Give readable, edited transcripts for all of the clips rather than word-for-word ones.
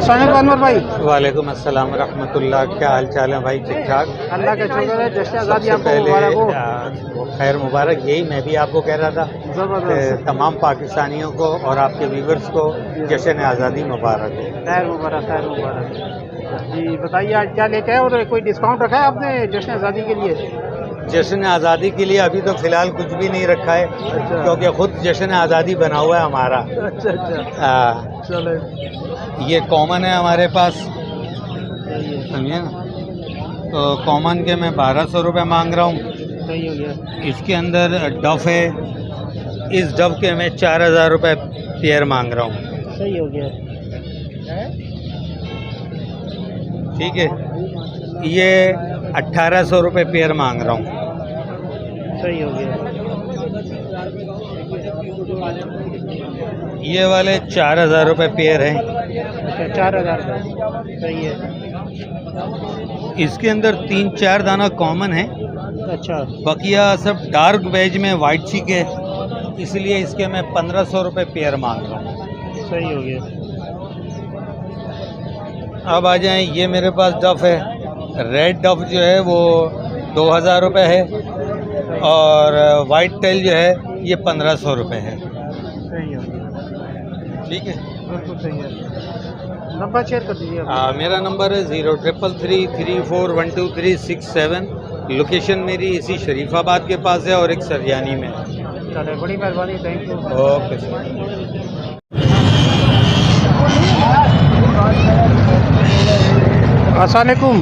अस्सलाम अनवर भाई। वालेकुम अस्सलाम रहमतुल्लाह। क्या हाल चाल है भाई? ठीक ठाक, अल्लाह का शुक्र है। जश्न आज़ादी सबसे आपको पहले मुबारक हो। वो खैर मुबारक। यही मैं भी आपको कह रहा था ज़बरदस्त। कि तमाम पाकिस्तानियों को और आपके व्यूवर्स को जश्न आज़ादी मुबारक हो। खैर मुबारक, खैर मुबारक। जी बताइए आज क्या लेके आए और कोई डिस्काउंट रखा है आपने जश्न आज़ादी के लिए? जश्न आज़ादी के लिए अभी तो फ़िलहाल कुछ भी नहीं रखा है, अच्छा। क्योंकि ख़ुद जश्न आज़ादी बना हुआ है हमारा। अच्छा अच्छा, चलो ये कॉमन है हमारे पास, सही है, समझे ना। तो कॉमन के मैं 1200 रुपये मांग रहा हूँ। सही हो गया। इसके अंदर डफ है, इस डफ के मैं 4000 रुपये पेयर मांग रहा हूँ। सही हो गया। ठीक है, ये 1800 रुपये पेयर मांग रहा हूँ। सही हो गया। ये वाले 4000 रुपये पेयर हैं। अच्छा 4000 का, सही है। इसके अंदर 3-4 दाना कॉमन है, अच्छा बकिया सब डार्क वेज में वाइट चीक है, इसलिए इसके मैं 1500 रुपये पेयर मांग रहा हूँ। सही हो गया। अब आ जाएं, ये मेरे पास डफ है, रेड डफ जो है वो 2000 रुपये है, और वाइट टेल जो है ये 1500 रुपये है। सही हो गया, ठीक है, बिल्कुल सही है। नंबर शेयर कर दीजिए आप। मेरा नंबर है 0333412367। लोकेशन मेरी इसी शरीफाबाद के पास है और एक सरयानी में है। चले, बड़ी मेहरबानी, थैंक यू। Okay sir. अस्सलामुअलैकुम।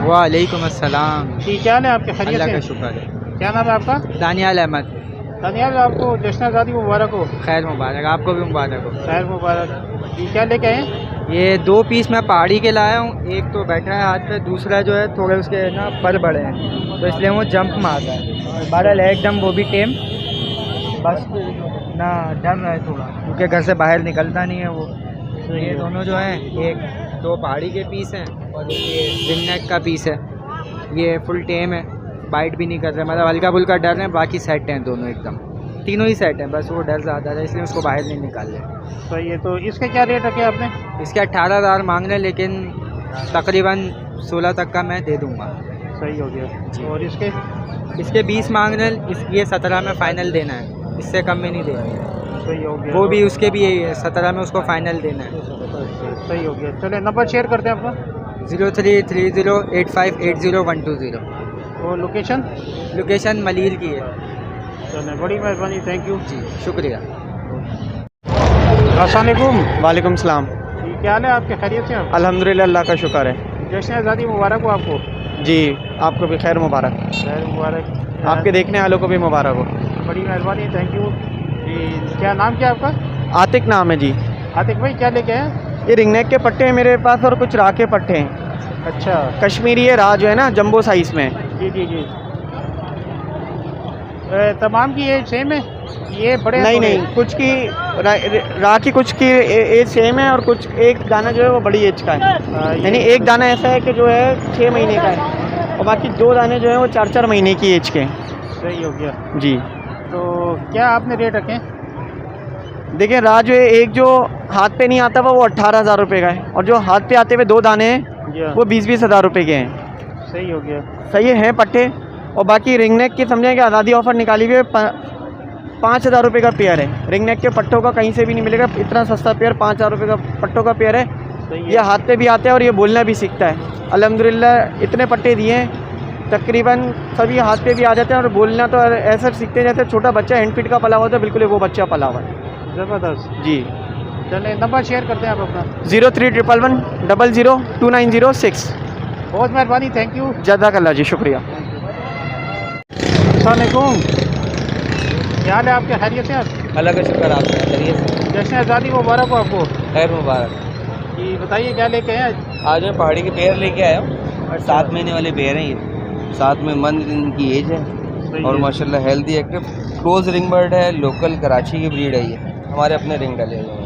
वालेकुम अस्सलाम। जी क्या हाल है आपके? खैरियत अल्लाह का से? शुक्र है। क्या नाम है आपका? दानियाल अहमद। धन्यवाद। आपको जश्न आज़ादी मुबारक हो। खैर मुबारक, आपको भी मुबारक हो। खैर मुबारक। जी क्या लेके आए? ये 2 पीस मैं पहाड़ी के लाया हूँ, एक तो बैठा है हाथ पे, दूसरा जो है थोड़े उसके ना पर बड़े हैं, तो इसलिए वो जंप मारता है। बहरहाल है एकदम वो भी टेम, बस ना डर रहा है थोड़ा, क्योंकि घर से बाहर निकलता नहीं है वो। तो ये दोनों जो हैं, एक 2 पहाड़ी के पीस हैं और एक ये रिंग नेक का पीस है। ये फुल टेम है, बाइट भी नहीं कर रहे, मतलब हल्का फुल्का डर है, बाकी सेट हैं दोनों एकदम, तीनों ही सेट हैं, बस वो डर ज़्यादा है इसलिए उसको बाहर नहीं निकाल रहे। सही है। तो इसके क्या रेट रखे आपने? इसके 18,000 मांग रहे हैं, लेकिन तकरीबन 16 तक का मैं दे दूंगा। सही हो गया जी। और इसके 20 मांग रहे हैं, ये 17 में फ़ाइनल देना है, इससे कम में नहीं देना। सही हो गया। वो भी उसके भी यही है, 17 में उसको फ़ाइनल देना है। सही हो गया। चले नंबर शेयर करते हैं आपका। 033085801220। और लोकेशन? लोकेशन मलील की है। चले, बड़ी मेहरबानी, थैंक यू जी शुक्रिया। अस्सलामुअलैकुम। वालेकुम सलाम। जी क्या हाल है आपके? खैरियत से आप? अल्हम्दुलिल्लाह, अल्लाह का शुक्र है। जश्न आज़ादी मुबारक हो आपको। जी आपको भी खैर मुबारक, खैर मुबारक। आपके देखने वालों को भी मुबारक हो। बड़ी मेहरबानी, थैंक यू जी। क्या नाम क्या आपका? आतिक नाम है जी। आतिक भाई क्या लेके आए? ये रिंग नेक के पट्टे हैं मेरे पास और कुछ राह के पट्टे हैं। अच्छा, कश्मीरी है राह जो है ना, जंबो साइज़ में। जी जी जी। तमाम की एज सेम है? ये बड़े नहीं नहीं, कुछ की राह की कुछ की एज सेम है और कुछ एक दाना जो है वो बड़ी एज का है। यानी एक दाना ऐसा है कि जो है 6 महीने का है और बाकी 2 दाने जो है वो 4-4 महीने की एज के हैं। सही हो गया जी। तो क्या आपने रेट रखे? देखिए राह जो है, एक जो हाथ पे नहीं आता वो 18,000 रुपये का है, और जो हाथ पे आते हुए 2 दाने हैं वो 20-20 हज़ार रुपये के हैं। सही हो गया। सही है पट्टे। और बाकी रिंग नेक की समझें कि आज़ादी ऑफ़र निकाली हुई है, 5,000 रुपये का पेयर है। रिंग नेक के पट्टों का कहीं से भी नहीं मिलेगा, इतना सस्ता पेयर 5,000 रुपये का पट्टों का पेयर है। ये हाथ पे भी आता है और ये बोलना भी सीखता है। अल्हम्दुलिल्लाह इतने पट्टे दिए हैं, तकरीबन सभी हाथ पे भी आ जाते हैं, और बोलना तो ऐसा सीखते हैं जैसे छोटा बच्चा हैंड फीट का पला हुआ था, बिल्कुल वो बच्चा पला हुआ है। ज़बरदस्त जी। चले नंबर शेयर करते हैं आप अपना। 0311000296। बहुत मेहरबानी, थैंक यू। जज़ाकल्लाह जी, शुक्रिया। अस्सलामुअलैकुम। क्या हाल है आपके? खैरियत से आप? अल्लाह का शुक्र, आप खैरियत? जश्न आज़ादी मुबारक हो आपको। खैर मुबारक। जी बताइए क्या लेके आए? आज मैं पहाड़ी के पेयर लेके आया हूँ, 7 महीने वाले पेयर हैं ये, 7 में मंथ इनकी एज है, और माशाल्लाह हेल्दी एक्टिव क्रोज रिंग बर्ड है, लोकल कराची की ब्रीड है। ये हमारे अपने रिंग डले हुए हैं।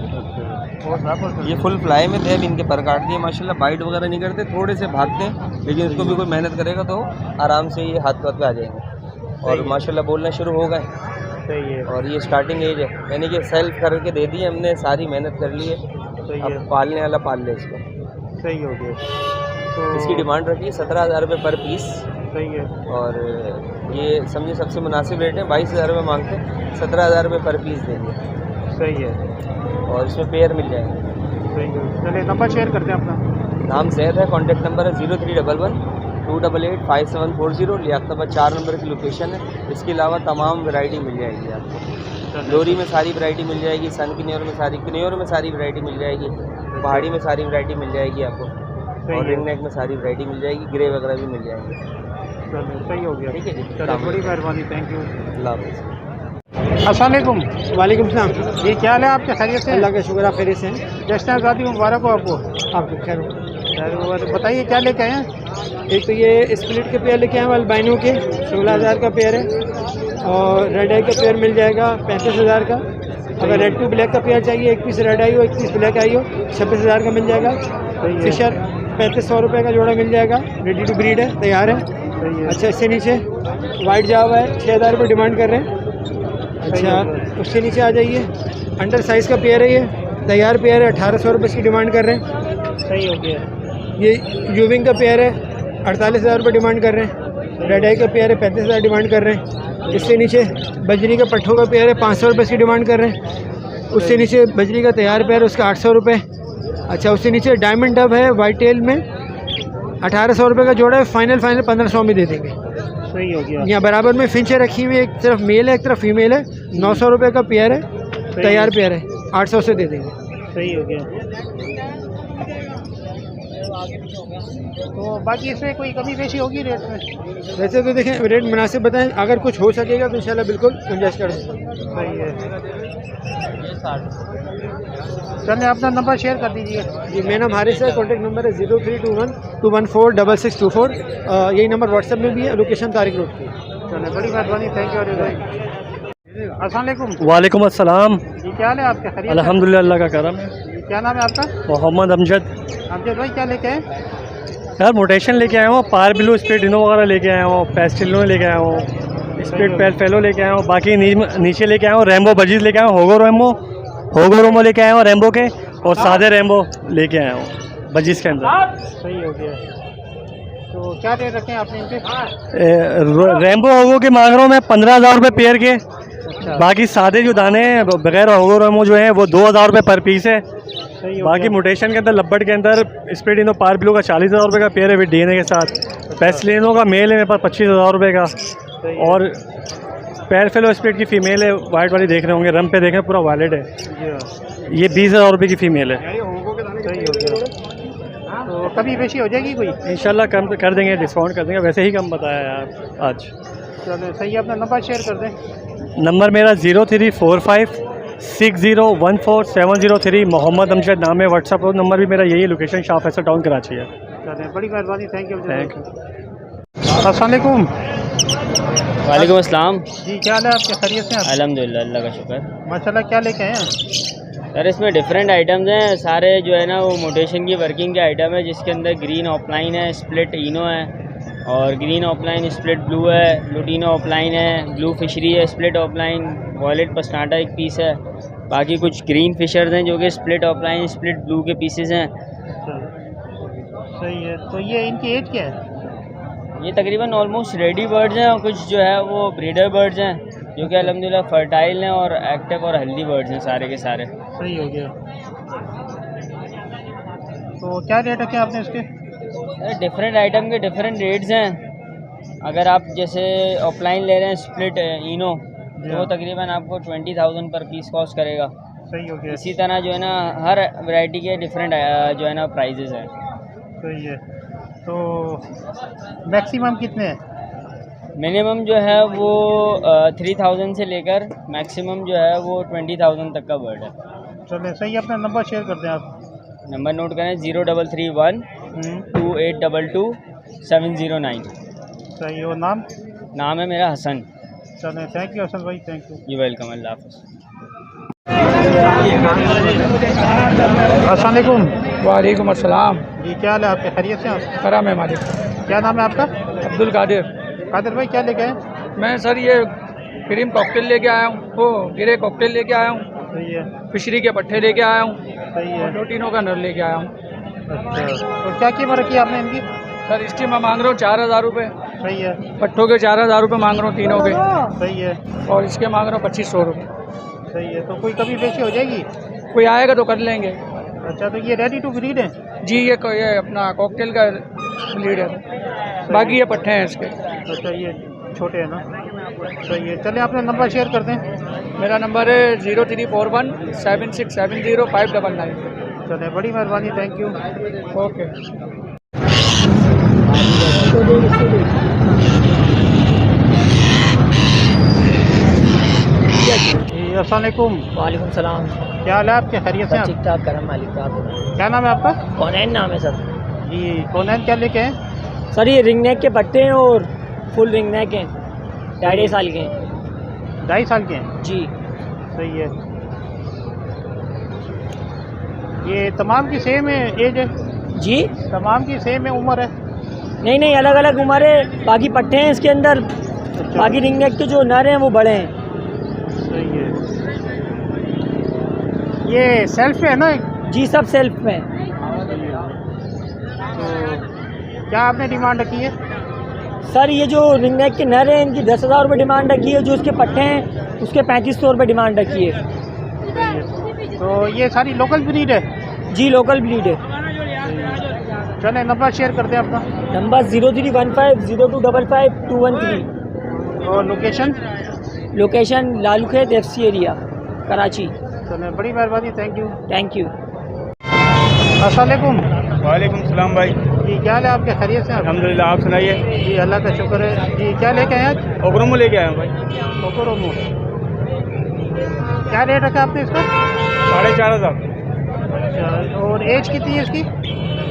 ये फुल फ्लाई में थे, अभी इनके पर काट दिए माशाल्लाह, बाइट वगैरह नहीं करते, थोड़े से भागते हैं, लेकिन इसको भी कोई मेहनत करेगा तो आराम से ये हाथ पे आ जाएंगे, और माशाल्लाह बोलना शुरू हो गए। सही है। और ये स्टार्टिंग एज है, यानी कि सेल्फ करके दे दी हमने, सारी मेहनत कर ली है, अब पालने वाला पाल ले इसको। सही हो गया। तो इसकी डिमांड रखी है 17,000 रुपये पर पीस। सही है। और ये समझे सबसे मुनासिब रेट है, 22,000 रुपये मांगते हैं, 17,000 रुपये पर पीस देंगे। सही है। और इसमें पेयर मिल जाएंगे। सही है। चलिए नंबर शेयर करते हैं अपना। नाम जैद है, कॉन्टैक्ट नंबर है 0311 288 5740। लियाकताबाद 4 नंबर की लोकेशन है। इसके अलावा तमाम वैरायटी मिल जाएगी आपको। लोरी में सारी वैरायटी मिल जाएगी, सन किन्योर में सारी वैरायटी मिल जाएगी, पहाड़ी में सारी वैरायटी मिल जाएगी आपको, और रिंग नेक में सारी वैरायटी मिल जाएगी, ग्रे वगैरह भी मिल जाएंगे। चलिए सही हो गया। ठीक है जी, चलिए बड़ी मेहरबानी, थैंक यू। अल्लाह हाफ़िज़। अस्सलाम वालेकुम। वालेकुम सलाम। ये क्या हाल है आपके, खैरियत से? अल्लाह का शुक्र, आप खैरियत से हैं? जश्न आज़ादी मुबारक हो आपको। आपको खैर हो। और बताइए क्या लेके आए हैं? एक तो ये स्प्लिट के पेयर लेके आए हैं अल्बाइनो के, 16,000 का पेयर है। और रेड आई का पेयर मिल जाएगा 35,000 का। अगर रेड टू ब्लैक का पेयर चाहिए, एक पीस रेड आई हो, एक पीस ब्लैक आई हो, 26,000 का मिल जाएगा। फिशर 3500 रुपये का जोड़ा मिल जाएगा, रेडी टू ब्रीड है, तैयार है। अच्छा, इससे नीचे वाइट जावा है, 6,000 रुपये डिमांड कर रहे हैं। अच्छा, उससे नीचे आ जाइए, अंडर साइज़ का पेयर है, ये तैयार पेयर है, 1,800 रुपये इसकी डिमांड कर रहे हैं। सही हो गया। ये यूविंग का पेयर है, 48,000 रुपये डिमांड कर रहे हैं। रेड आई का पेयर है, 35,000 डिमांड कर रहे हैं। इससे नीचे बजरी का पट्ठों का पेयर है, 500 रुपये इसकी डिमांड कर रहे हैं। उससे नीचे बजरी का तैयार पेयर है, उसका 800 रुपये। अच्छा, उससे नीचे डायमंड डब है वाइट टेल में, 1,800 रुपये का जोड़ा है। फाइनल 1500 में दे देंगे। सही हो गया। यहाँ बराबर में फिंचें रखी हुई है, एक तरफ मेल है, एक तरफ फीमेल है। 900 रुपये का पेयर है, तैयार पेयर है, 800 से दे देंगे। सही हो गया। तो बाकी इसमें कोई कमी पेशी होगी रेट में? वैसे तो देखें, रेट मुनासिब बताएं, अगर कुछ हो सकेगा तो इंशाल्लाह बिल्कुल गुंजाइश कर देंगे। सही है। चलिए अपना नंबर शेयर कर दीजिए। जी, मेरा नाम हारिस है, कॉन्टैक्ट नंबर है 0321 214 यही नंबर व्हाट्सएप में भी है, लोकेशन तारिक रोड की। चलिए बड़ी मेहरबानी, थैंक यू। अस्सलाम वालेकुम। वालेकुम अस्सलाम। ये क्या हाल है आपके, खैरियत? अल्हम्दुलिल्लाह, अल्लाह का करम है। क्या नाम है आपका? मोहम्मद अमजद। अमजद भाई क्या लेके आए? यार मोटेशन लेके आया हूँ, पार ब्लू स्प्लिट इनो वगैरह लेके आया हूँ, पेस्टिलो लेके आया हूँ, स्प्लिट फेलो लेके आया हूँ। बाकी नीचे लेके आया हूँ रैम्बो बजीज लेके आया हूँ, होगो रोमो लेके आया हूँ रैम्बो के, और सादे रैम्बो लेके आया हूँ बजीज के अंदर। सही हो गया। तो क्या रेट रखे हैं आपने इनके? रैम्बो होगो के मांग रहा हूँ मैं 15,000 रुपये पेयर के। अच्छा। बाकी सादे जो दाने हैं बगैर होगो रोमो जो है वो 2,000 रुपये पर पीस है। सही हो बाकी गया। मोटेशन के अंदर लब्बट के अंदर स्प्लिट इनो पार ब्लू का 40,000 रुपये का पेयर है विद डीएनए के साथ। पेस्टिलिनो का मेल है मेरे पास 25,000 रुपये का, और पैर फेलो स्प्लिट की फ़ीमेल है, वाइट वाली देख रहे होंगे, रम पे देखें पूरा वायलेट है, ये 20,000 रुपये की फ़ीमेल है। सही हो गया। तो कभी पेशी हो जाएगी कोई? इंशाल्लाह कम कर देंगे, डिस्काउंट कर देंगे, वैसे ही कम बताया यार आज। चलो सही है, अपना नंबर शेयर कर दें। नंबर मेरा 0345601470 मोहम्मद अमजद नाम है। व्हाट्सअप नंबर भी मेरा यही है, लोकेशन शाह फैसल टाउन कराची है। चलें बड़ी मेहरबानी, थैंक यू। Thank you. अस्सलाम वालेकुम। वालेकुम अस्सलाम। जी क्या हाल है आपके, खैरियत से? अल्हम्दुलिल्लाह, अल्लाह का शुक्र। माशाल्लाह, क्या लेके आए हैं? सर इसमें डिफरेंट आइटम्स हैं सारे, जो है ना वो मोटेशन की वर्किंग के आइटम है, जिसके अंदर ग्रीन ऑफलाइन है, स्प्लिट इनो है, और ग्रीन ऑफलाइन स्प्लिट ब्लू है, लुटीनो ऑफलाइन है, ब्लू फिशरी है, स्प्लिट ऑफलाइन, वॉलेट पस्टाटा एक पीस है। बाकी कुछ ग्रीन फिशर्स हैं जो कि स्प्लिट ऑफलाइन स्प्लिट ब्लू के पीसेस हैं। सही है। तो ये इनकी एज क्या है? ये तकरीबन ऑलमोस्ट रेडी बर्ड्स हैं, और कुछ जो है वो ब्रीडर बर्ड्स हैं जो कि अल्हम्दुलिल्लाह फर्टाइल हैं और एक्टिव और हेल्दी बर्ड्स हैं सारे के सारे। सही हो गया। तो क्या रेट रखे आपने इसके? डिफरेंट आइटम के डिफरेंट रेट्स हैं। अगर आप जैसे ऑफलाइन ले रहे हैं स्प्लिट इनो, तो वो तकरीबन आपको 20,000 पर पीस कॉस्ट करेगा। सही हो गया। इसी तरह जो है ना हर वैरायटी के डिफरेंट जो है ना प्राइजेस हैं। सही है। तो मैक्सिमम कितने हैं? मिनिमम जो है वो 3,000 से लेकर मैक्सिमम जो है वो 20,000 तक का बर्ड है। चलिए सही है, अपना नंबर शेयर कर दें आप। नंबर नोट करें 0331 2822 709। सही है। और नाम? नाम है मेरा हसन। चलें, थैंक यू हसन भाई, थैंक यू। यू वेलकम, अल्लाह हाफ़िज़। अस्सलाम वालेकुम। वालेकुम अस्सलाम। जी क्या हाल है आपके, खैरियत से? आप करम है मालिक। क्या नाम है आपका? अब्दुल कादिर। कादिर भाई क्या लेके आए? मैं सर ये क्रीम कॉकटेल लेके आया हूँ, वो गिरे कॉकटेल लेके आया हूँ, सही है। फिशरी के पट्टे लेके आया हूँ, सही है। और लोटिनो का नर लेके आया हूँ। अच्छा, तो क्या कीमत रखी है आपने इनकी? सर इसकी मैं मांग रहा हूँ 4,000 रुपये, सही है, पट्ठों के 4,000 रुपये मांग रहा हूँ तीनों के, सही है, और इसके मांग रहा हूँ 2,500 रुपये। सही है। तो कोई कमी पेशी हो जाएगी? कोई आएगा तो कर लेंगे। अच्छा, तो ये रेडी टू ब्रीड है? जी ये अपना कॉकटेल का ब्रीड है, बाकी ये पट्ठे हैं इसके। अच्छा, ये छोटे हैं ना, सही है। चलिए अपना नंबर शेयर कर दें। मेरा नंबर है 0341 7670 599। चलिए, बड़ी मेहरबानी, थैंक यू। ओके। जी, अस्सलाम वालेकुम। वालेकुम सलाम। क्या हाल है आपके? खैरियत से हैं आप? ठीक ठाक करम मालिक का। क्या नाम है आपका? कौनैन नाम है सर। जी, कौन क्या लेके हैं? सर ये रिंग नेक के पट्टे हैं और फुल रिंग नेक हैं, 2.5 साल के हैं। 2.5 साल के हैं? जी सही है। ये तमाम की सेम है एज है? जी तमाम की सेम है उम्र है? नहीं नहीं, अलग अलग उम्र है। बाकी पट्टे हैं इसके अंदर, अच्छा, बाकी रिंग नेक के जो नर हैं वो बड़े हैं। सही है। ये सेल्फ है ना? जी सब सेल्फ में। तो क्या आपने डिमांड रखी है? सर ये जो रिंग नेक के नर हैं इनकी 10,000 रुपये डिमांड रखी है, जो उसके पट्टे हैं उसके 3,500 रुपये डिमांड रखी है। तो ये सारी लोकल ब्रीड है? जी लोकल ब्रीड है। चले, नंबर शेयर करते हैं अपना। नंबर 031502555213। और लोकेशन? लोकेशन लालू खेत FC एरिया, कराची। चले, बड़ी मेहरबानी, थैंक यू। Thank you. अस्सलाम वालेकुम। वालेकुम सलाम भाई। जी, क्या हाल है आपके? खैरियत से हैं? अल्हम्दुलिल्लाह, आप सुनाइए। जी, अल्लाह का शुक्र है। जी, क्या लेके आए आज? ओगरोमो लेके आया हूँ भाई। ओकोरोमो। क्या रेट रखा आपने इसका? 4,500। अच्छा, और एज कितनी है इसकी?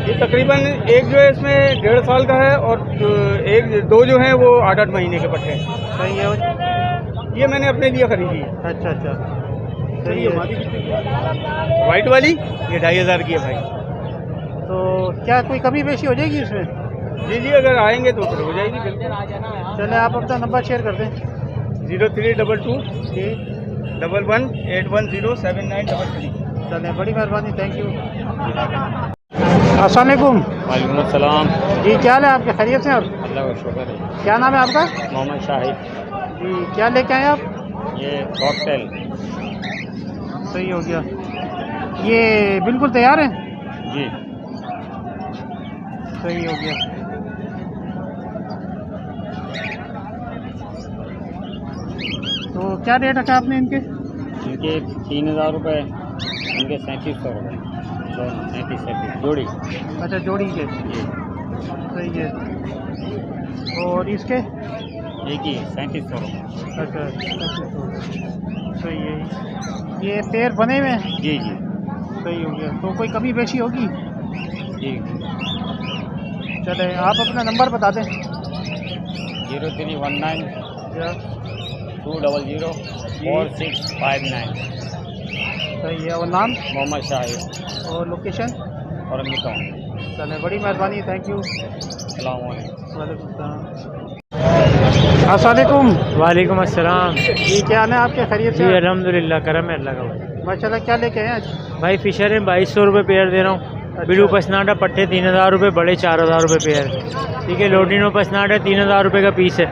ये तकरीबन एक जो है इसमें 1.5 साल का है, और दो जो हैं वो 8-8 महीने के पट्टे हैं। सही है। ये मैंने अपने लिए खरीदी है। अच्छा अच्छा, सही है। वाइट वाली ये 2,500 की है भाई। तो क्या कोई कमी पेशी हो जाएगी इसमें? जी जी, अगर आएंगे तो फिर हो जाएगी बिल्कुल। चले, आप अपना नंबर शेयर कर दें। 0322 जी, 1181107933। चले, बड़ी मेहरबानी, थैंक यू। अस्सलाम वालेकुम। वालेकुम अस्सलाम। जी, क्या हाल है आपके? खैरियत से हैं आप? अल्लाह का शुक्र है। क्या नाम है आपका? मोहम्मद शाहिद। जी, क्या लेके आए आप? ये कॉकटेल। सही हो गया। ये बिल्कुल तैयार है? जी सही हो गया। तो क्या रेट रखा आपने इनके? इनके 3,000 रुपये, इनके 3700 रुपये, दोनों 37 जोड़ी। अच्छा, जोड़ी के? जी सही है। और इसके? एक ही 3700 रुपये। अच्छा, सही है। ये पैर बने हुए हैं? जी जी सही हो गया। तो कोई कमी पेशी होगी? जी। चले, आप अपना नंबर बता दें। 0319 200 4659। सही है। और नाम? मोहम्मद शाहिद और लोकेशन? और मिटाऊँ। चले, बड़ी मेहरबानी, थैंक यू। अस्सलाम वालेकुम। वालेकुम सलाम। अस्सलाम वालेकुम। वालेकुम अस्सलाम। जी, क्या हाल है आपके? खैरियत से? जी अल्हम्दुलिल्लाह, करम है अल्लाह का। माशाल्लाह, क्या लेके आए आज? भाई फिशर है, 2200 रुपये पेयर दे रहा हूँ। बिलू पसनाटा पट्टे 3,000 रुपये, बड़े 4,000 रुपये पेयर। ठीक है। लोटिनो पसनाटा 3,000 रुपये का पीस है।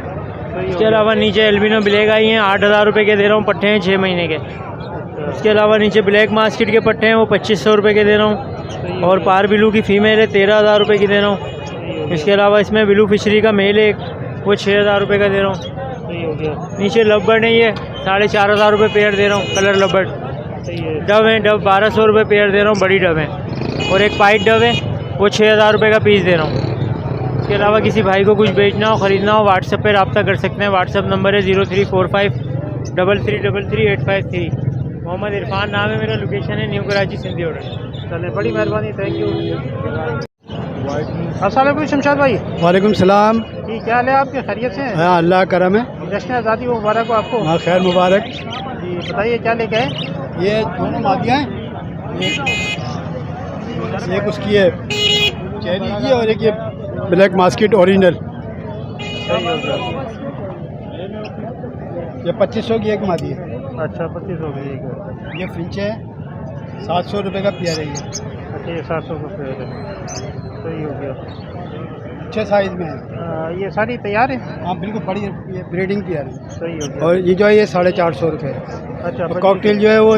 इसके अलावा नीचे एल्बिनो ब्लैक आई हैं, 8,000 रुपये के दे रहा हूँ, पट्टे हैं 6 महीने के। इसके अलावा नीचे ब्लैक मास्किट के पट्टे हैं, वो 2,500 रुपये के दे रहा हूँ। और पार बिलू की फ़ीमेल है, 13,000 रुपये की दे रहा हूँ। इसके अलावा इसमें बिलू फिशरी का मेल है, वो 6,000 रुपये का दे रहा हूँ। सही हो गया। नीचे लबर्ड है, ये 4,500 रुपये पेयर दे रहा हूँ, कलर लबर्ड। सही है। डब है, डब 1,200 रुपये पेयर दे रहा हूँ, बड़ी डब है। और एक पाइट डब है, वो 6,000 रुपये का पीस दे रहा हूँ। इसके अलावा किसी भाई को कुछ बेचना हो, ख़रीदना हो, व्हाट्सएप पे रब्ता कर सकते हैं। व्हाट्सएप नंबर है 0345 3333 853। मोहम्मद इरफान नाम है मेरा, लोकेशन है न्यू कराची सिंधी ऑर्डर। चले, बड़ी मेहरबानी, थैंक यू। अस्सलाम वालेकुम शमशाद भाई। वालेकुम सलाम। जी, क्या हाल है आपके? खैरियत से हैं? हाँ, अल्लाह करम है। जश्न आज़ादी मुबारक हो आपको। हाँ, खैर मुबारक। जी, बताइए क्या लेके आए? ये दोनों मादियाँ हैं, एक उसकी है चेरी की और एक ये ब्लैक मास्किट ओरिजिनल। सही हो गया। ये 2,500 की एक मादी है। अच्छा, 25 हो गई। ये फिंच है, 700 रुपये का पेयर है ये। अच्छा ये 700 का पेयर है, सही हो गया। अच्छे साइज में है। ये सारी तैयार है? हाँ बिल्कुल बड़ी, ये ब्रीडिंग पेयर है। सही हो गया। और ये जो है ये 450 रुपये। अच्छा और कॉकटेल जो है वो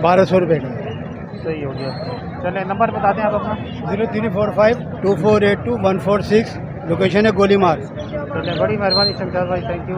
1200 रुपये का। सही हो गया। चले नंबर बता दें आप अपना। 03452482 146, लोकेशन है गोलीमार। चले बड़ी मेहरबानी शमशाद भाई, थैंक यू।